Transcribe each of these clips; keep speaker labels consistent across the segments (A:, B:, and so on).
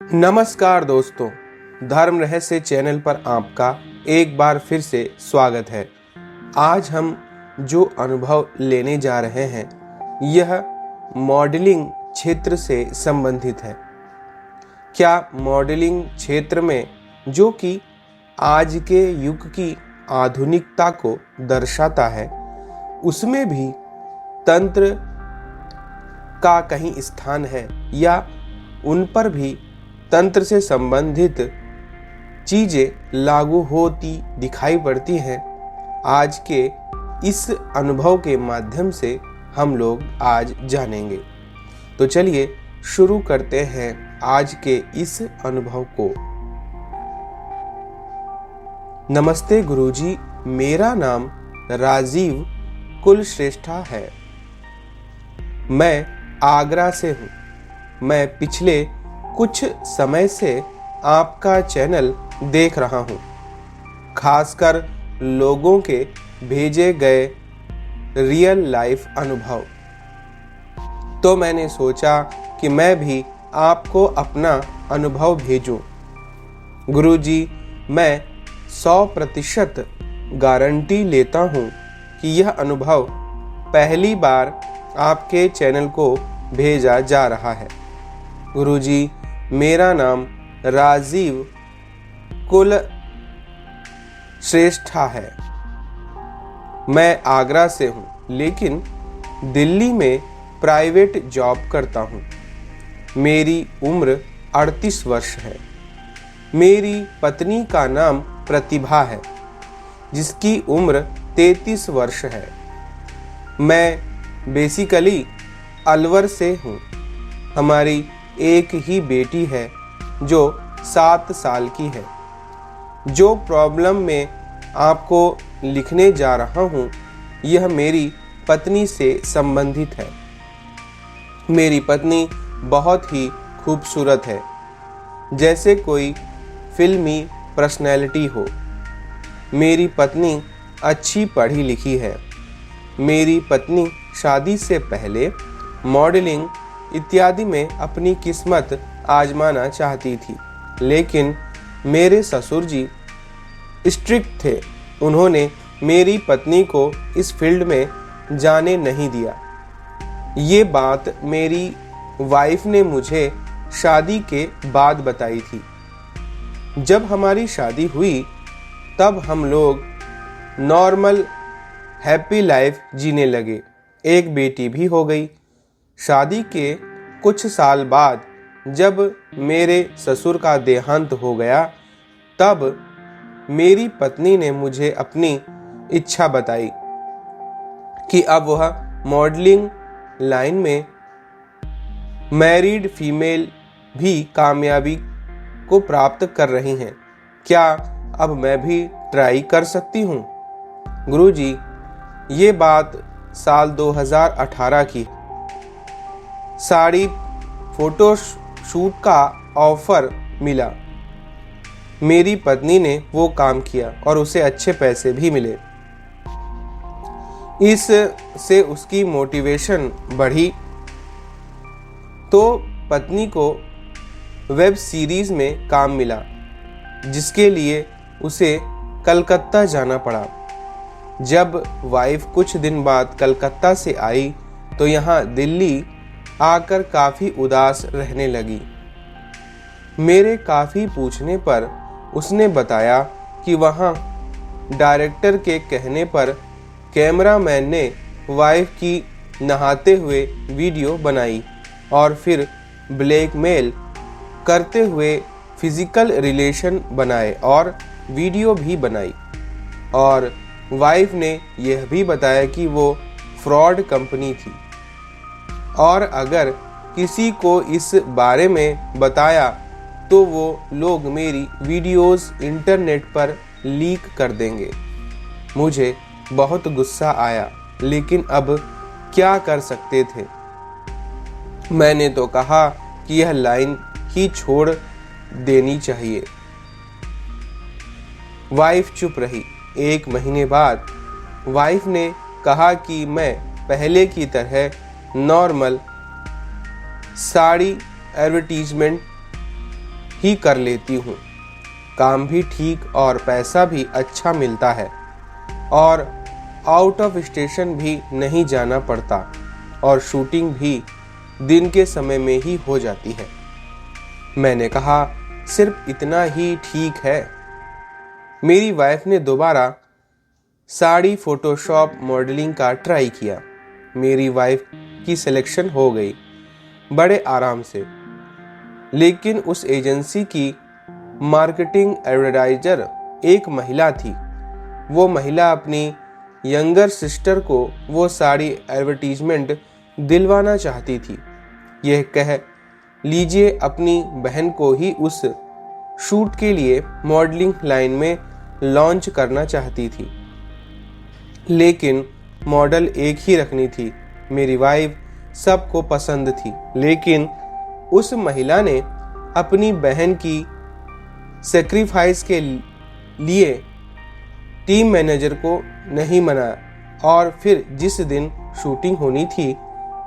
A: नमस्कार दोस्तों, धर्म रहस्य चैनल पर आपका एक बार फिर से स्वागत है। आज हम जो अनुभव लेने जा रहे हैं यह मॉडलिंग क्षेत्र से संबंधित है। क्या मॉडलिंग क्षेत्र में, जो कि आज के युग की आधुनिकता को दर्शाता है, उसमें भी तंत्र का कहीं स्थान है या उन पर भी तंत्र से संबंधित चीजें लागू होती दिखाई पड़ती हैं? आज के इस अनुभव के माध्यम से हम लोग आज जानेंगे। तो चलिए शुरू करते हैं आज के इस अनुभव को। नमस्ते गुरुजी, मेरा नाम राजीव कुलश्रेष्ठा है। मैं आगरा से हूँ। मैं पिछले कुछ समय से आपका चैनल देख रहा हूँ, खासकर लोगों के भेजे गए रियल लाइफ अनुभव। तो मैंने सोचा कि मैं भी आपको अपना अनुभव भेजूं। गुरुजी, मैं 100% गारंटी लेता हूँ कि यह अनुभव पहली बार आपके चैनल को भेजा जा रहा है। गुरुजी, मेरा नाम राजीव कुल श्रेष्ठा है। मैं आगरा से हूँ, लेकिन दिल्ली में प्राइवेट जॉब करता हूँ। मेरी उम्र 38 वर्ष है। मेरी पत्नी का नाम प्रतिभा है, जिसकी उम्र 33 वर्ष है। मैं बेसिकली अलवर से हूँ। हमारी एक ही बेटी है जो 7 साल की है। जो प्रॉब्लम में आपको लिखने जा रहा हूँ यह मेरी पत्नी से संबंधित है। मेरी पत्नी बहुत ही खूबसूरत है, जैसे कोई फिल्मी पर्सनैलिटी हो। मेरी पत्नी अच्छी पढ़ी लिखी है। मेरी पत्नी शादी से पहले मॉडलिंग इत्यादि में अपनी किस्मत आजमाना चाहती थी, लेकिन मेरे ससुर जी स्ट्रिक्ट थे। उन्होंने मेरी पत्नी को इस फील्ड में जाने नहीं दिया। ये बात मेरी वाइफ ने मुझे शादी के बाद बताई थी। जब हमारी शादी हुई तब हम लोग नॉर्मल हैप्पी लाइफ जीने लगे। एक बेटी भी हो गई। शादी के कुछ साल बाद जब मेरे ससुर का देहांत हो गया, तब मेरी पत्नी ने मुझे अपनी इच्छा बताई कि अब वह मॉडलिंग लाइन में मैरिड फीमेल भी कामयाबी को प्राप्त कर रही हैं। क्या अब मैं भी ट्राई कर सकती हूँ? गुरुजी, ये बात साल 2018 की। साड़ी फोटो शूट का ऑफर मिला। मेरी पत्नी ने वो काम किया और उसे अच्छे पैसे भी मिले। इस से उसकी मोटिवेशन बढ़ी। तो पत्नी को वेब सीरीज में काम मिला, जिसके लिए उसे कलकत्ता जाना पड़ा। जब वाइफ कुछ दिन बाद कलकत्ता से आई तो यहाँ दिल्ली आकर काफ़ी उदास रहने लगी। मेरे काफ़ी पूछने पर उसने बताया कि वहाँ डायरेक्टर के कहने पर कैमरामैन ने वाइफ की नहाते हुए वीडियो बनाई और फिर ब्लैकमेल करते हुए फिजिकल रिलेशन बनाए और वीडियो भी बनाई। और वाइफ ने यह भी बताया कि वो फ्रॉड कंपनी थी और अगर किसी को इस बारे में बताया तो वो लोग मेरी वीडियोस इंटरनेट पर लीक कर देंगे। मुझे बहुत गुस्सा आया, लेकिन अब क्या कर सकते थे। मैंने तो कहा कि यह लाइन ही छोड़ देनी चाहिए। वाइफ चुप रही। 1 महीने बाद वाइफ ने कहा कि मैं पहले की तरह नॉर्मल साड़ी एडवर्टीजमेंट ही कर लेती हूँ। काम भी ठीक और पैसा भी अच्छा मिलता है और आउट ऑफ स्टेशन भी नहीं जाना पड़ता और शूटिंग भी दिन के समय में ही हो जाती है। मैंने कहा, सिर्फ इतना ही ठीक है। मेरी वाइफ ने दोबारा साड़ी फोटोशॉप मॉडलिंग का ट्राई किया। मेरी वाइफ की सिलेक्शन हो गई बड़े आराम से, लेकिन उस एजेंसी की मार्केटिंग एडवर्टाइजर एक महिला थी। वो महिला अपनी यंगर सिस्टर को वो साड़ी एडवर्टीजमेंट दिलवाना चाहती थी। यह कह लीजिए अपनी बहन को ही उस शूट के लिए मॉडलिंग लाइन में लॉन्च करना चाहती थी, लेकिन मॉडल एक ही रखनी थी। मेरी वाइफ सबको पसंद थी, लेकिन उस महिला ने अपनी बहन की सेक्रीफाइस के लिए टीम मैनेजर को नहीं मनाया और फिर जिस दिन शूटिंग होनी थी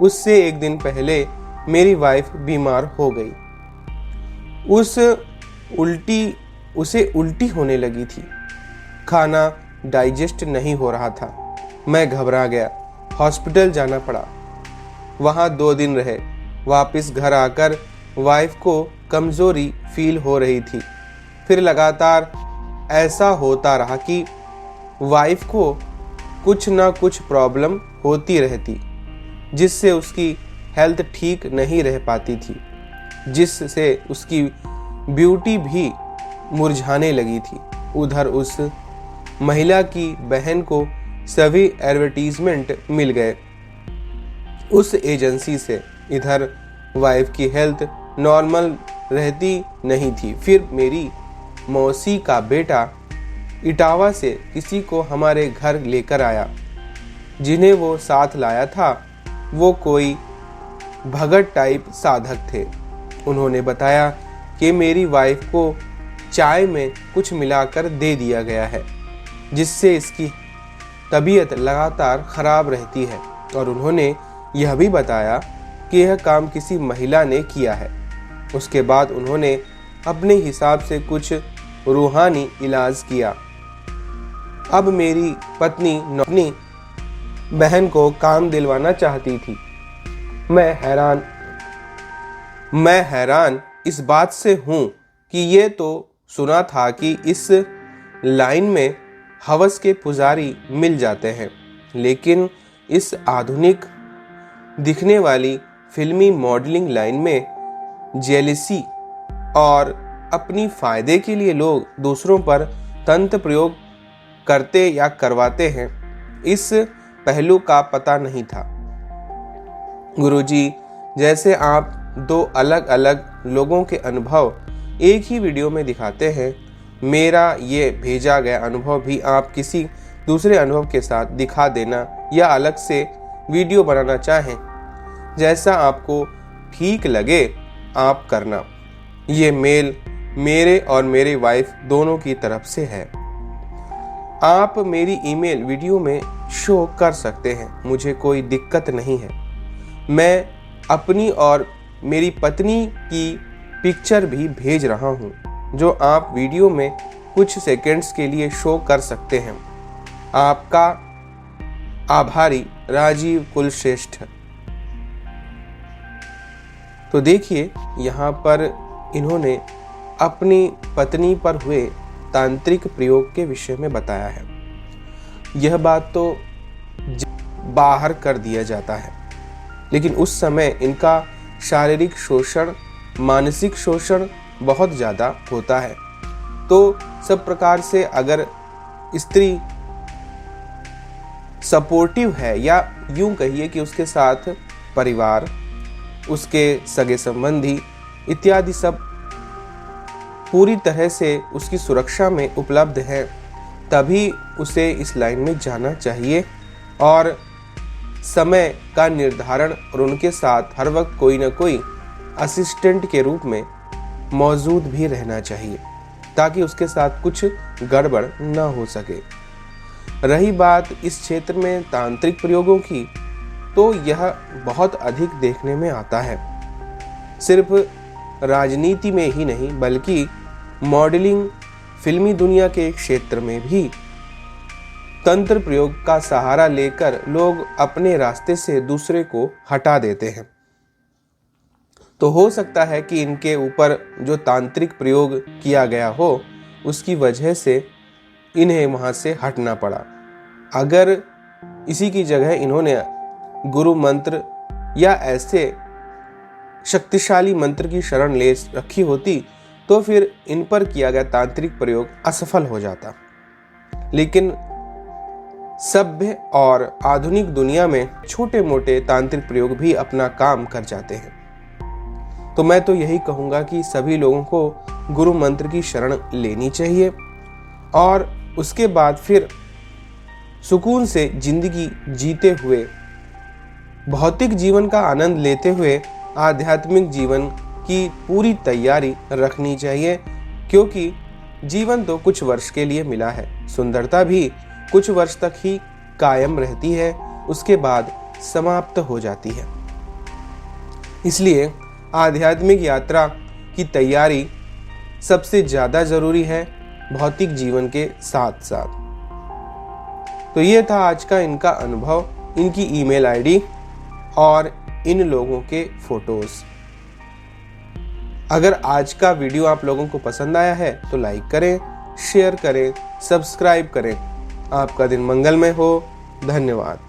A: उससे एक दिन पहले मेरी वाइफ बीमार हो गई। उसे उल्टी होने लगी थी। खाना डाइजेस्ट नहीं हो रहा था। मैं घबरा गया, हॉस्पिटल जाना पड़ा। वहाँ 2 दिन रहे। वापस घर आकर वाइफ को कमज़ोरी फील हो रही थी। फिर लगातार ऐसा होता रहा कि वाइफ को कुछ ना कुछ प्रॉब्लम होती रहती, जिससे उसकी हेल्थ ठीक नहीं रह पाती थी, जिससे उसकी ब्यूटी भी मुरझाने लगी थी। उधर उस महिला की बहन को सभी एडवर्टीजमेंट मिल गए उस एजेंसी से। इधर वाइफ की हेल्थ नॉर्मल रहती नहीं थी। फिर मेरी मौसी का बेटा इटावा से किसी को हमारे घर लेकर आया। जिन्हें वो साथ लाया था वो कोई भगत टाइप साधक थे। उन्होंने बताया कि मेरी वाइफ को चाय में कुछ मिलाकर दे दिया गया है, जिससे इसकी तबीयत लगातार खराब रहती है, और उन्होंने यह भी बताया कि यह काम किसी महिला ने किया है। उसके बाद उन्होंने अपने हिसाब से कुछ रूहानी इलाज किया। अब मेरी पत्नी अपनी बहन को काम दिलवाना चाहती थी। मैं हैरान इस बात से हूँ कि ये तो सुना था कि इस लाइन में हवस के पुजारी मिल जाते हैं, लेकिन इस आधुनिक दिखने वाली फिल्मी मॉडलिंग लाइन में जेलिसी और अपनी फायदे के लिए लोग दूसरों पर तंत्र प्रयोग करते या करवाते हैं, इस पहलू का पता नहीं था। गुरुजी, जैसे आप 2 अलग अलग लोगों के अनुभव एक ही वीडियो में दिखाते हैं, मेरा ये भेजा गया अनुभव भी आप किसी दूसरे अनुभव के साथ दिखा देना या अलग से वीडियो बनाना चाहें, जैसा आपको ठीक लगे आप करना। ये मेल मेरे और मेरे वाइफ दोनों की तरफ से है। आप मेरी ईमेल वीडियो में शो कर सकते हैं, मुझे कोई दिक्कत नहीं है। मैं अपनी और मेरी पत्नी की पिक्चर भी भेज रहा हूँ, जो आप वीडियो में कुछ सेकंड्स के लिए शो कर सकते हैं। आपका आभारी, राजीव कुलश्रेष्ठ। तो देखिए, यहाँ पर इन्होंने अपनी पत्नी पर हुए तांत्रिक प्रयोग के विषय में बताया है। यह बात तो बाहर कर दिया जाता है, लेकिन उस समय इनका शारीरिक शोषण, मानसिक शोषण बहुत ज़्यादा होता है। तो सब प्रकार से अगर स्त्री सपोर्टिव है, या यूं कहिए कि उसके साथ परिवार, उसके सगे संबंधी इत्यादि सब पूरी तरह से उसकी सुरक्षा में उपलब्ध है, तभी उसे इस लाइन में जाना चाहिए और समय का निर्धारण और उनके साथ हर वक्त कोई ना कोई असिस्टेंट के रूप में मौजूद भी रहना चाहिए, ताकि उसके साथ कुछ गड़बड़ न हो सके। रही बात इस क्षेत्र में तांत्रिक प्रयोगों की, तो यह बहुत अधिक देखने में आता है। सिर्फ राजनीति में ही नहीं बल्कि मॉडलिंग, फिल्मी दुनिया के क्षेत्र में भी तंत्र प्रयोग का सहारा लेकर लोग अपने रास्ते से दूसरे को हटा देते हैं। तो हो सकता है कि इनके ऊपर जो तांत्रिक प्रयोग किया गया हो उसकी वजह से इन्हें वहां से हटना पड़ा। अगर इसी की जगह इन्होंने गुरु मंत्र या ऐसे शक्तिशाली मंत्र की शरण ले रखी होती तो फिर इन पर किया गया तांत्रिक प्रयोग असफल हो जाता। लेकिन सभ्य और आधुनिक दुनिया में छोटे मोटे तांत्रिक प्रयोग भी अपना काम कर जाते हैं। तो मैं तो यही कहूँगा कि सभी लोगों को गुरु मंत्र की शरण लेनी चाहिए और उसके बाद फिर सुकून से जिंदगी जीते हुए, भौतिक जीवन का आनंद लेते हुए आध्यात्मिक जीवन की पूरी तैयारी रखनी चाहिए, क्योंकि जीवन तो कुछ वर्ष के लिए मिला है। सुंदरता भी कुछ वर्ष तक ही कायम रहती है, उसके बाद समाप्त हो जाती है। इसलिए आध्यात्मिक यात्रा की तैयारी सबसे ज़्यादा ज़रूरी है भौतिक जीवन के साथ साथ। तो ये था आज का इनका अनुभव, इनकी ईमेल आईडी और इन लोगों के फोटोज़। अगर आज का वीडियो आप लोगों को पसंद आया है तो लाइक करें, शेयर करें, सब्सक्राइब करें। आपका दिन मंगलमय हो। धन्यवाद।